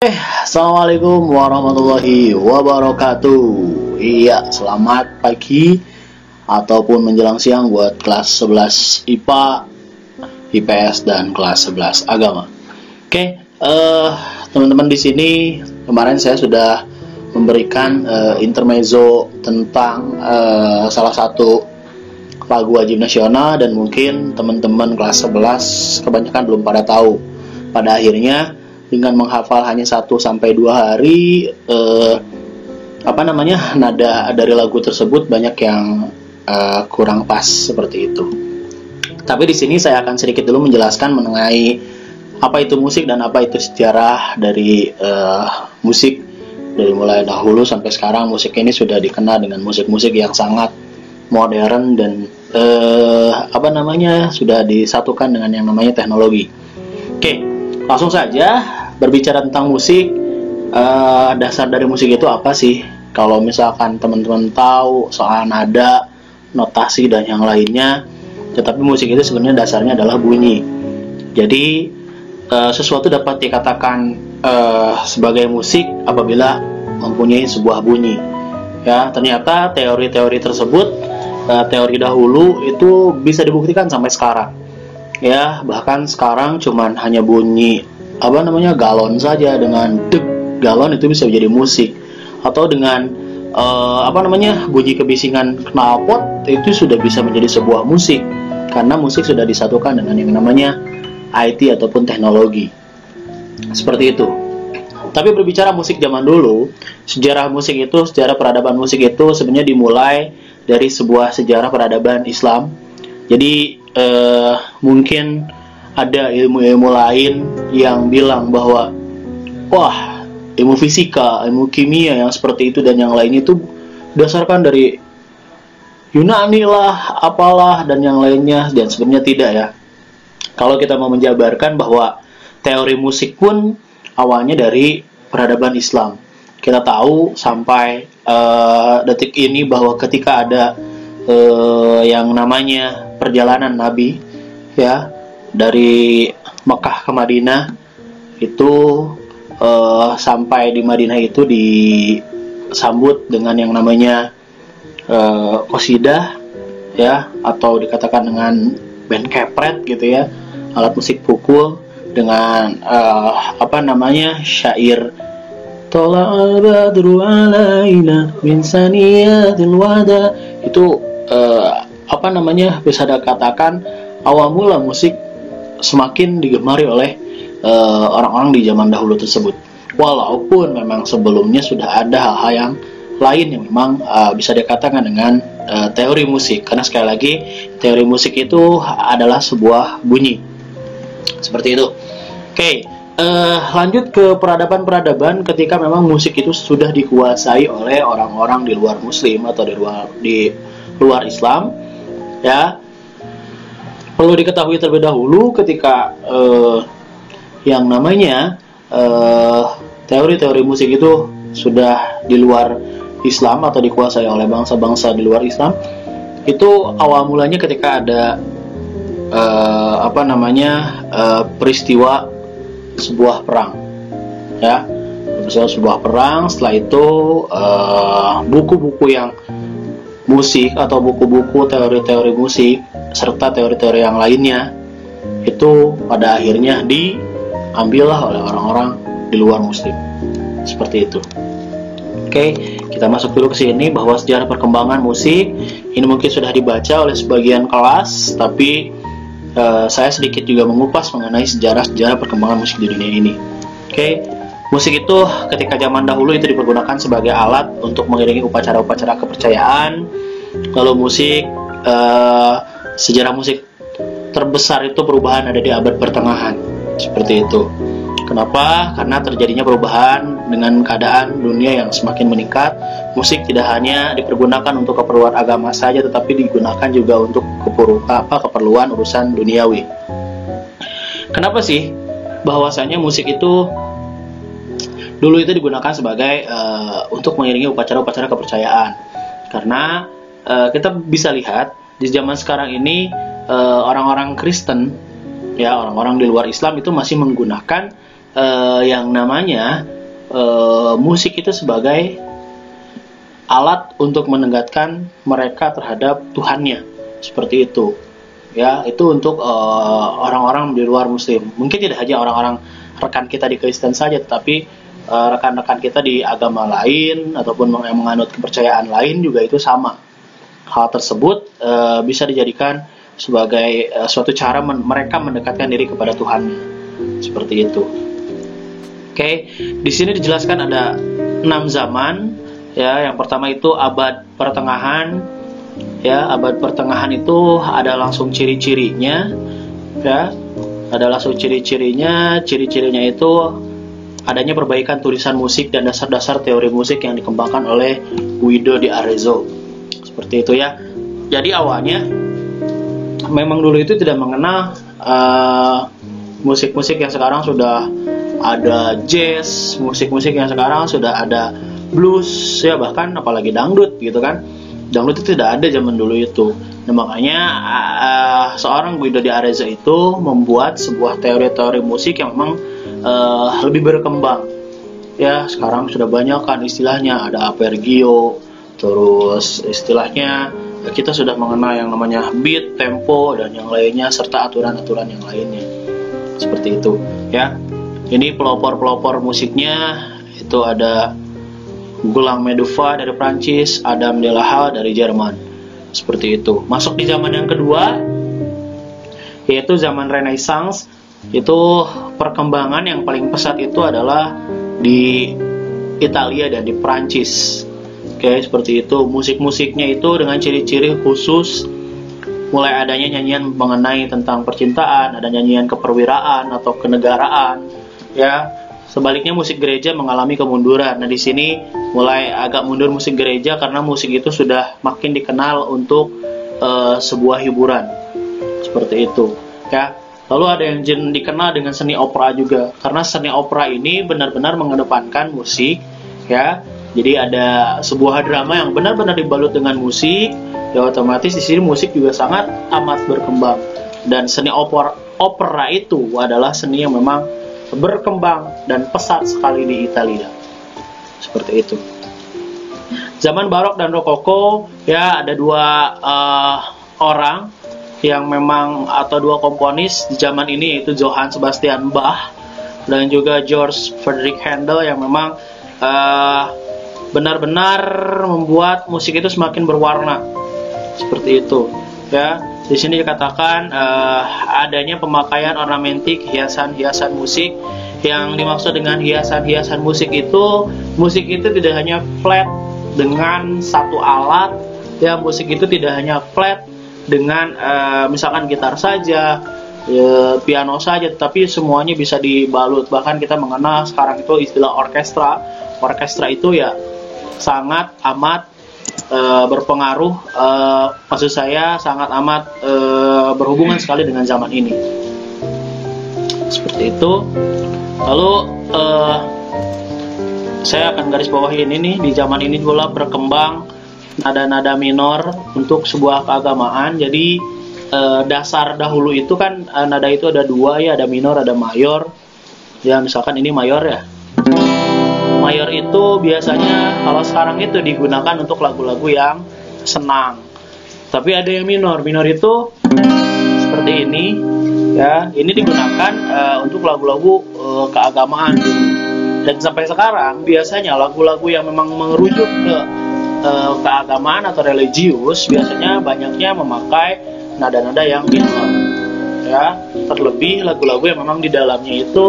Assalamualaikum warahmatullahi wabarakatuh. Iya, selamat pagi ataupun menjelang siang buat kelas 11 IPA, IPS dan kelas 11 agama. Teman-teman di sini kemarin saya sudah memberikan intermezzo tentang salah satu lagu wajib nasional dan mungkin teman-teman kelas 11 kebanyakan belum pada tahu. Pada akhirnya dengan menghafal hanya 1-2 hari nada dari lagu tersebut banyak yang kurang pas seperti itu. Tapi di sini saya akan sedikit dulu menjelaskan mengenai apa itu musik dan apa itu sejarah dari musik. Dari mulai dahulu sampai sekarang musik ini sudah dikenal dengan musik-musik yang sangat modern dan sudah disatukan dengan yang namanya teknologi. Langsung saja berbicara tentang musik. Dasar dari musik itu apa sih? Kalau misalkan teman-teman tahu soal nada, notasi dan yang lainnya, tetapi musik itu sebenarnya dasarnya adalah bunyi. Jadi sesuatu dapat dikatakan sebagai musik apabila mempunyai sebuah bunyi. Ya, ternyata teori-teori tersebut, teori dahulu itu bisa dibuktikan sampai sekarang. Ya, bahkan sekarang cuman hanya bunyi galon saja, dengan deg galon itu bisa menjadi musik, atau dengan bunyi kebisingan knalpot itu sudah bisa menjadi sebuah musik, karena musik sudah disatukan dengan yang namanya IT ataupun teknologi. Seperti itu. Tapi berbicara musik zaman dulu, sejarah peradaban musik itu sebenarnya dimulai dari sebuah sejarah peradaban Islam. Jadi mungkin ada ilmu-ilmu lain yang bilang bahwa ilmu fisika, ilmu kimia yang seperti itu dan yang lainnya itu berdasarkan dari Yunani lah, apalah dan yang lainnya, dan sebenarnya tidak ya. Kalau kita mau menjabarkan bahwa teori musik pun awalnya dari peradaban Islam. Kita tahu sampai detik ini bahwa ketika ada yang namanya perjalanan Nabi ya dari Mekah ke Madinah itu sampai di Madinah itu disambut dengan yang namanya qasidah ya, atau dikatakan dengan band kepret gitu ya, alat musik pukul dengan syair Tola'al badru alaina min saniyatil wada. Itu bisa dikatakan awal mula musik semakin digemari oleh orang-orang di zaman dahulu tersebut. Walaupun memang sebelumnya sudah ada hal-hal yang lain yang memang bisa dikatakan dengan teori musik, karena sekali lagi teori musik itu adalah sebuah bunyi. Seperti itu. Lanjut ke peradaban-peradaban ketika memang musik itu sudah dikuasai oleh orang-orang di luar Muslim atau di luar Islam. Ya, perlu diketahui terlebih dahulu ketika yang namanya teori-teori musik itu sudah di luar Islam atau dikuasai oleh bangsa-bangsa di luar Islam, itu awal mulanya ketika ada peristiwa sebuah perang ya, sebuah perang. Setelah itu buku-buku yang musik atau buku-buku teori-teori musik serta teori-teori yang lainnya itu pada akhirnya diambillah oleh orang-orang di luar Muslim. Seperti itu. Kita masuk dulu ke sini bahwa sejarah perkembangan musik ini mungkin sudah dibaca oleh sebagian kelas, tapi saya sedikit juga mengupas mengenai sejarah perkembangan musik di dunia ini. Musik itu ketika zaman dahulu itu dipergunakan sebagai alat untuk mengiringi upacara-upacara kepercayaan. Lalu musik, sejarah musik terbesar itu perubahan ada di abad pertengahan. Seperti itu. Kenapa? Karena terjadinya perubahan dengan keadaan dunia yang semakin meningkat. Musik tidak hanya dipergunakan untuk keperluan agama saja, tetapi digunakan juga untuk keperluan urusan duniawi. Kenapa sih bahwasanya musik itu dulu itu digunakan sebagai untuk mengiringi upacara-upacara kepercayaan? Karena kita bisa lihat di zaman sekarang ini orang-orang Kristen ya, orang-orang di luar Islam itu masih menggunakan yang namanya musik itu sebagai alat untuk mendekatkan mereka terhadap Tuhannya, seperti itu. Ya, itu untuk orang-orang di luar Muslim. Mungkin tidak hanya orang-orang rekan kita di Kristen saja, tetapi rekan-rekan kita di agama lain ataupun yang menganut kepercayaan lain juga itu sama. Hal tersebut bisa dijadikan sebagai suatu cara mereka mendekatkan diri kepada Tuhannya, seperti itu. Oke, di sini dijelaskan ada 6 zaman. Ya, yang pertama itu abad pertengahan. Ya, abad pertengahan itu ada langsung ciri-cirinya. Ya, ada langsung ciri-cirinya. Ciri-cirinya itu adanya perbaikan tulisan musik dan dasar-dasar teori musik yang dikembangkan oleh Guido di Arezzo. Seperti itu ya. Jadi awalnya memang dulu itu tidak mengenal musik-musik yang sekarang sudah ada jazz, musik-musik yang sekarang sudah ada blues, ya bahkan apalagi dangdut gitu kan. Dangdut itu tidak ada zaman dulu itu. Nah, makanya seorang Guido di Arezzo itu membuat sebuah teori-teori musik yang memang lebih berkembang. Ya, sekarang sudah banyak kan istilahnya, ada arpeggio, terus istilahnya kita sudah mengenal yang namanya beat, tempo, dan yang lainnya, serta aturan-aturan yang lainnya. Seperti itu, ya. Ini pelopor-pelopor musiknya itu ada Gulang Meduva dari Prancis, Adam de la Halle dari Jerman. Seperti itu. Masuk di zaman yang kedua, yaitu zaman Renaissance. Itu perkembangan yang paling pesat itu adalah di Italia dan di Prancis. Oke, seperti itu. Musik-musiknya itu dengan ciri-ciri khusus, mulai adanya nyanyian mengenai tentang percintaan, ada nyanyian keperwiraan atau kenegaraan, ya. Sebaliknya musik gereja mengalami kemunduran. Nah, di sini mulai agak mundur musik gereja karena musik itu sudah makin dikenal untuk sebuah hiburan. Seperti itu, ya. Lalu ada yang dikenal dengan seni opera juga. Karena seni opera ini benar-benar mengedepankan musik, ya. Jadi ada sebuah drama yang benar-benar dibalut dengan musik, ya otomatis di sini musik juga sangat amat berkembang. Dan seni opera itu adalah seni yang memang berkembang dan pesat sekali di Italia. Seperti itu. Zaman Barok dan Rokoko, ya ada dua orang yang memang, atau dua komponis di zaman ini, yaitu Johann Sebastian Bach dan juga George Friedrich Handel, yang memang benar-benar membuat musik itu semakin berwarna. Seperti itu, ya. Di sini dikatakan adanya pemakaian ornamentik, hiasan-hiasan musik. Yang dimaksud dengan hiasan-hiasan musik itu tidak hanya flat dengan satu alat, ya. Musik itu tidak hanya flat dengan misalkan gitar saja, ya, piano saja, tapi semuanya bisa dibalut. Bahkan kita mengenal sekarang itu istilah orkestra. Orkestra itu ya sangat amat berpengaruh, maksud saya sangat amat berhubungan sekali dengan zaman ini. Seperti itu. Lalu saya akan garis bawahi ini nih, di zaman ini pula berkembang nada-nada minor untuk sebuah keagamaan. Jadi dasar dahulu itu kan nada itu ada dua, ya, ada minor, ada mayor. Ya, misalkan ini mayor, ya. Mayor itu biasanya kalau sekarang itu digunakan untuk lagu-lagu yang senang. Tapi ada yang minor. Minor itu seperti ini, ya. Ini digunakan untuk lagu-lagu keagamaan. Dan sampai sekarang biasanya lagu-lagu yang memang merujuk ke keagamaan atau religius biasanya banyaknya memakai nada-nada yang minor, ya. Terlebih lagu-lagu yang memang di dalamnya itu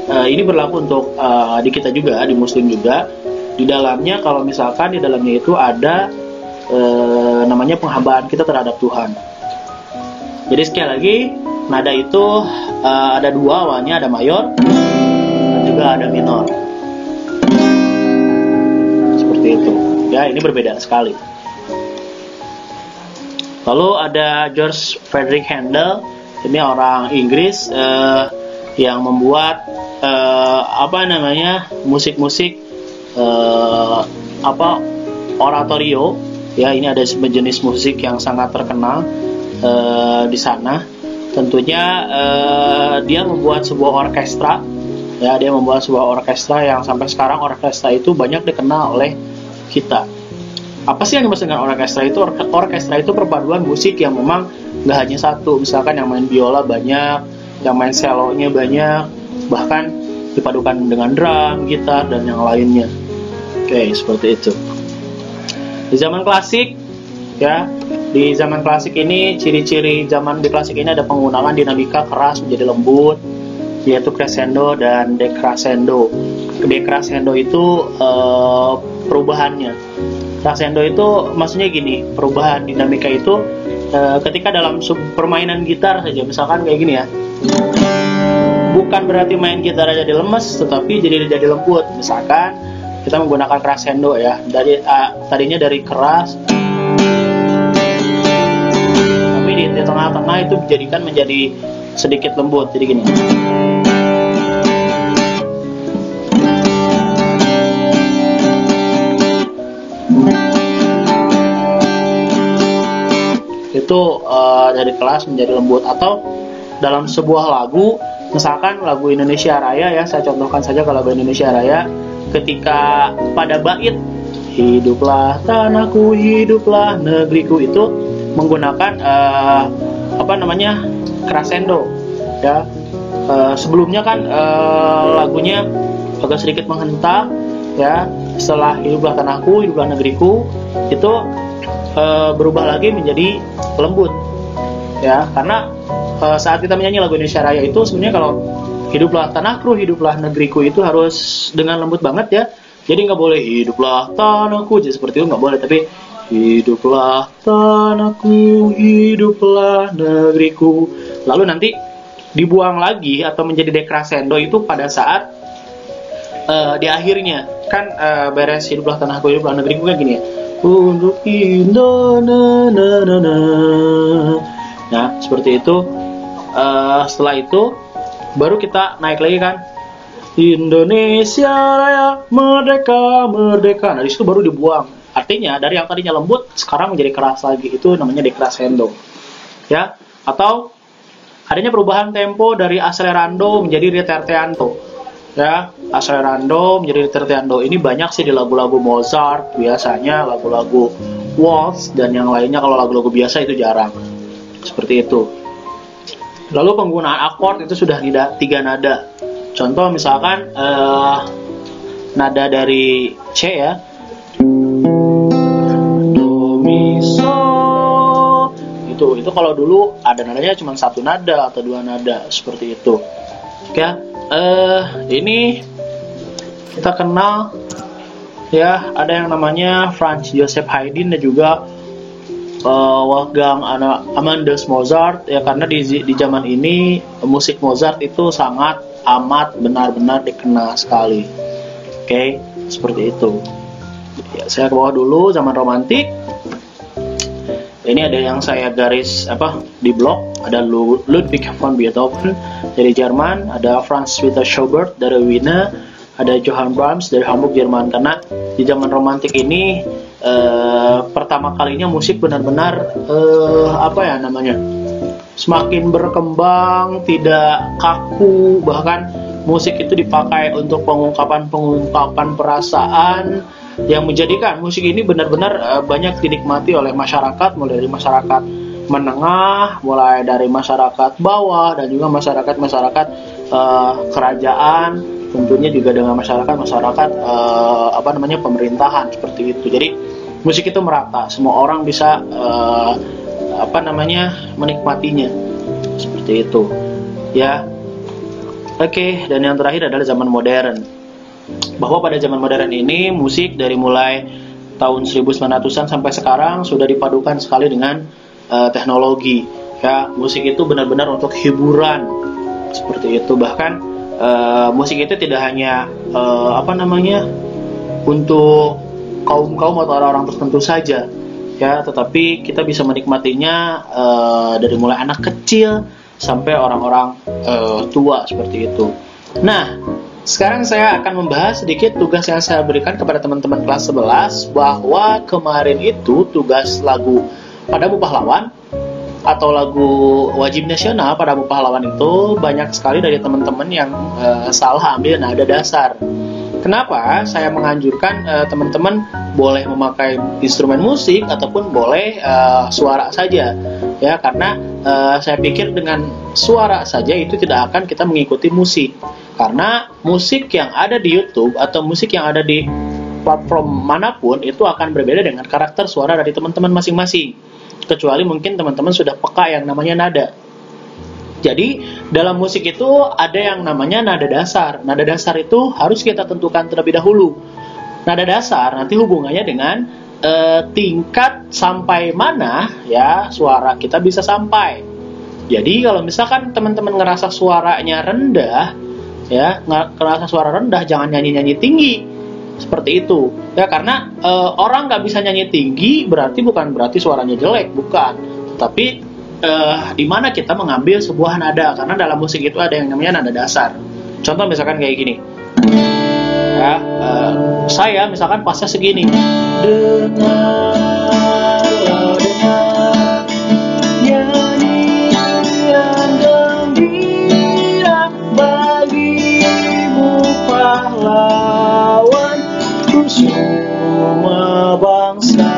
ini berlaku untuk di kita juga, di Muslim juga. Di dalamnya, kalau misalkan di dalamnya itu ada namanya penghambaan kita terhadap Tuhan. Jadi sekali lagi, nada itu ada dua, awalnya ada mayor dan juga ada minor. Seperti itu. Ya, ini berbeda sekali. Lalu ada George Friedrich Handel. Ini orang Inggris yang membuat musik-musik oratorio, ya. Ini ada sejenis musik yang sangat terkenal di sana, tentunya dia membuat sebuah orkestra. Ya, dia membuat sebuah orkestra yang sampai sekarang orkestra itu banyak dikenal oleh kita. Apa sih yang dimaksud dengan orkestra itu? Orkestra itu perpaduan musik yang memang nggak hanya satu. Misalkan yang main biola banyak, yang main cello-nya banyak, bahkan dipadukan dengan drum, gitar, dan yang lainnya. Oke, seperti itu. Di zaman klasik, ya, di zaman klasik ini ciri-ciri zaman di klasik ini ada penggunaan dinamika keras menjadi lembut, yaitu crescendo dan decrescendo. Decrescendo itu perubahannya. Crescendo itu maksudnya gini, perubahan dinamika itu ketika dalam permainan gitar saja, misalkan kayak gini ya, bukan berarti main gitar aja jadi lemes, tetapi jadi lembut. Misalkan kita menggunakan crescendo ya, tadinya dari keras, tapi di tengah-tengah itu dijadikan menjadi sedikit lembut, jadi gini. Itu dari keras menjadi lembut. Atau dalam sebuah lagu, misalkan lagu Indonesia Raya ya, saya contohkan saja kalau lagu Indonesia Raya, ketika pada bait hiduplah tanahku, hiduplah negeriku, itu menggunakan crescendo ya. Sebelumnya kan lagunya agak sedikit menghentak ya. Setelah hiduplah tanahku, hiduplah negeriku, itu berubah lagi menjadi lembut ya, karena saat kita menyanyi lagu Indonesia Raya itu sebenarnya kalau hiduplah tanahku, hiduplah negeriku itu harus dengan lembut banget ya. Jadi nggak boleh hiduplah tanahku jadi seperti itu, nggak boleh, tapi hiduplah tanahku, hiduplah negeriku. Lalu nanti dibuang lagi atau menjadi decrescendo itu pada saat di akhirnya kan beres hiduplah tanahku, hiduplah negeriku kan gini ya, untuk Indonesia. Nah seperti itu. Setelah itu baru kita naik lagi kan, Indonesia Raya merdeka merdeka. Nah disitu baru dibuang. Artinya dari yang tadinya lembut sekarang menjadi keras lagi. Itu namanya decrescendo ya. Atau adanya perubahan tempo dari accelerando menjadi riterteando ya. Accelerando menjadi riterteando ini banyak sih di lagu-lagu Mozart, biasanya lagu-lagu waltz dan yang lainnya. Kalau lagu-lagu biasa itu jarang. Seperti itu. Lalu penggunaan akord itu sudah 3 nada. Contoh misalkan nada dari C ya, Do Mi Sol. Itu kalau dulu ada nadanya cuma 1 nada atau 2 nada seperti itu. Ya, ini kita kenal ya, ada yang namanya Franz Joseph Haydn dan juga Wolfgang Amadeus Mozart ya, karena di zaman ini musik Mozart itu sangat amat benar-benar dikenal sekali. Oke, seperti itu ya. Saya ke bawah dulu, zaman romantik. Ini ada yang saya garis di blog, ada Ludwig van Beethoven dari Jerman, ada Franz Peter Schubert dari Wiener, ada Johann Brahms dari Hamburg, Jerman. Karena di zaman romantik ini pertama kalinya musik benar-benar semakin berkembang, tidak kaku, bahkan musik itu dipakai untuk pengungkapan perasaan yang menjadikan musik ini benar-benar banyak dinikmati oleh masyarakat, mulai dari masyarakat menengah, mulai dari masyarakat bawah, dan juga masyarakat kerajaan, tentunya juga dengan masyarakat pemerintahan seperti itu. Jadi musik itu merata, semua orang bisa menikmatinya seperti itu ya. Oke, dan yang terakhir adalah zaman modern. Bahwa pada zaman modern ini musik dari mulai tahun 1900-an sampai sekarang sudah dipadukan sekali dengan teknologi ya. Musik itu benar-benar untuk hiburan seperti itu. Bahkan musik itu tidak hanya untuk kaum atau orang-orang tertentu saja ya, tetapi kita bisa menikmatinya dari mulai anak kecil sampai orang-orang tua seperti itu. Nah, sekarang saya akan membahas sedikit tugas yang saya berikan kepada teman-teman kelas 11, bahwa kemarin itu tugas lagu Padamu Pahlawan atau lagu wajib nasional pada Mu Pahlawan itu banyak sekali dari teman-teman yang salah ambil nada dasar. Kenapa saya menganjurkan teman-teman boleh memakai instrumen musik ataupun boleh suara saja, ya, karena saya pikir dengan suara saja itu tidak akan kita mengikuti musik, karena musik yang ada di YouTube atau musik yang ada di platform manapun itu akan berbeda dengan karakter suara dari teman-teman masing-masing, kecuali mungkin teman-teman sudah peka yang namanya nada. Jadi dalam musik itu ada yang namanya nada dasar. Nada dasar itu harus kita tentukan terlebih dahulu. Nada dasar nanti hubungannya dengan tingkat sampai mana ya suara kita bisa sampai. Jadi kalau misalkan teman-teman ngerasa suaranya rendah, ya ngerasa suara rendah, jangan nyanyi-nyanyi tinggi seperti itu. Ya karena orang nggak bisa nyanyi tinggi bukan berarti suaranya jelek, bukan. Tapi di mana kita mengambil sebuah nada, karena dalam musik itu ada yang namanya nada dasar. Contoh misalkan kayak gini, ya, saya misalkan pasnya segini, dengarlah dengar nyanyian gembira bagimu pahlawan kusuma bangsa,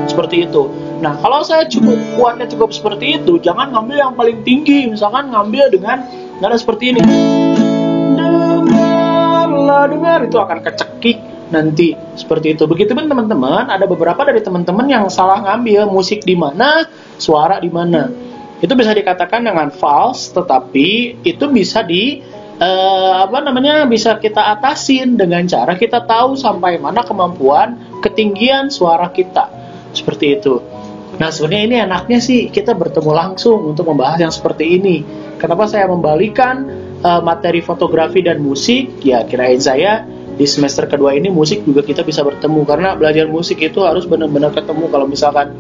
seperti itu. Nah, kalau saya kuatnya cukup seperti itu, jangan ngambil yang paling tinggi. Misalkan ngambil dengan nada seperti ini. Dengarlah, dengar, itu akan kecekik nanti seperti itu. Begitupun teman-teman, ada beberapa dari teman-teman yang salah ngambil musik di mana, suara di mana. Itu bisa dikatakan dengan false, tetapi itu bisa bisa kita atasin dengan cara kita tahu sampai mana kemampuan ketinggian suara kita. Seperti itu. Nah, sebenarnya ini enaknya sih kita bertemu langsung untuk membahas yang seperti ini. Kenapa saya membalikan materi fotografi dan musik? Ya, kirain saya di semester kedua ini musik juga kita bisa bertemu, karena belajar musik itu harus benar-benar ketemu. Kalau misalkan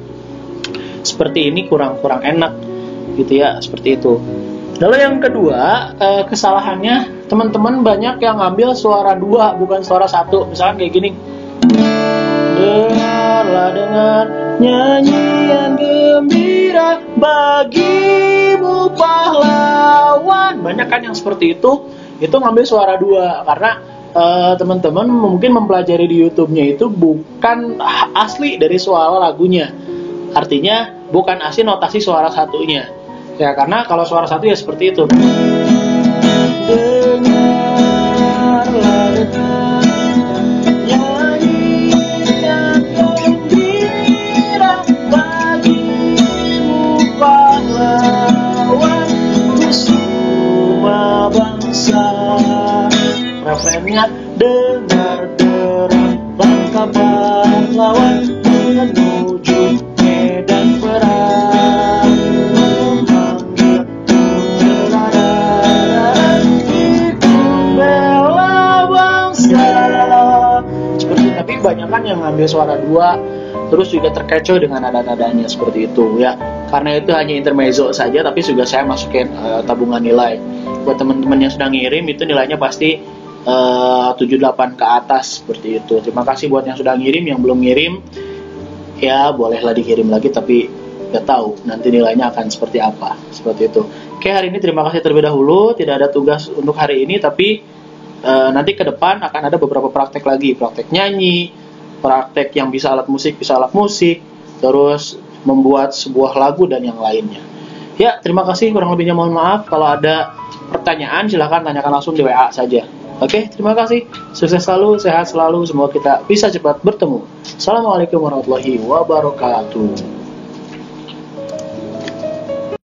seperti ini kurang enak gitu ya, seperti itu. Lalu yang kedua, kesalahannya teman-teman banyak yang ngambil suara dua bukan suara satu. Misalkan kayak gini, dengarlah dengar nyanyian gembira bagimu pahlawan. Banyak kan yang seperti itu ngambil suara dua, karena teman-teman mungkin mempelajari di YouTube-nya itu bukan asli dari suara lagunya, artinya bukan asli notasi suara satunya ya, karena kalau suara satu ya seperti itu, dengarlah dengar nyanyian gembira bagimu pahlawan kusuma bangsa. Refrennya, dengar derang langkah pahlawan menuju medan perang, memanggil kebenaran ikut bela bangsa. Seperti itu. Tapi kebanyakan yang ngambil suara dua terus juga terkecoh dengan nada-nadanya seperti itu ya. Karena itu hanya intermezzo saja, tapi juga saya masukin tabungan nilai. Buat teman-teman yang sudah ngirim itu nilainya pasti 78 ke atas seperti itu. Terima kasih buat yang sudah ngirim. Yang belum ngirim ya bolehlah dikirim lagi, tapi gak tahu nanti nilainya akan seperti apa, seperti itu. Oke, hari ini terima kasih terlebih dahulu. Tidak ada tugas untuk hari ini, tapi nanti ke depan akan ada beberapa praktek lagi, praktek nyanyi, praktek yang bisa alat musik, terus membuat sebuah lagu dan yang lainnya. Ya, terima kasih. Kurang lebihnya mohon maaf. Kalau ada pertanyaan silahkan tanyakan langsung di WA saja. Oke, terima kasih. Sukses selalu, sehat selalu. Semoga kita bisa cepat bertemu. Assalamualaikum warahmatullahi wabarakatuh.